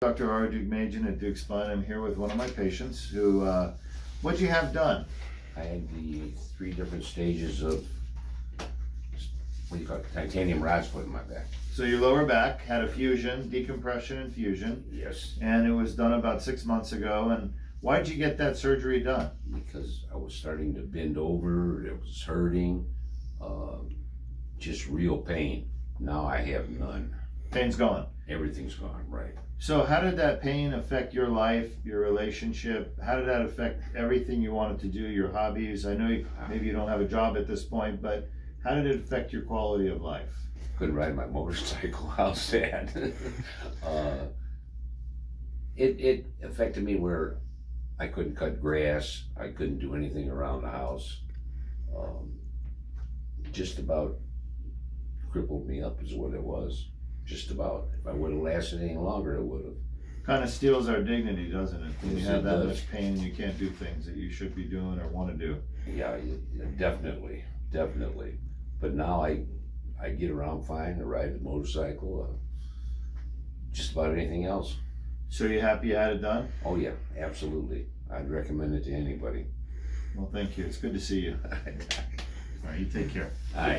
Dr. Deuk at Deuk Spine. I'm here with one of my patients who, what'd you have done? I had the 3 different stages of, what do you call it, titanium rods put in my back. So your lower back had a fusion, decompression and fusion. Yes. And it was done about 6 months ago. And why'd you get that surgery done? Because I was starting to bend over, it was hurting, just real pain. Now I have none. Pain's gone. Everything's gone, right. So how did that pain affect your life, your relationship? How did that affect everything you wanted to do, your hobbies? I know maybe you don't have a job at this point, but how did it affect your quality of life? Couldn't ride my motorcycle, how sad. It affected me where I couldn't cut grass, I couldn't do anything around the house. Just about crippled me up is what it was. Just about. If I would have lasted any longer, it would have. Kind of steals our dignity, doesn't it? When you Yes, have it that does. much pain, you can't do things that you should be doing or want to do. Yeah, definitely. But now I get around fine. I ride a motorcycle, just about anything else. So you happy you had it done? Oh yeah, absolutely. I'd recommend it to anybody. Well, thank you. It's good to see you. All right, you take care. All right.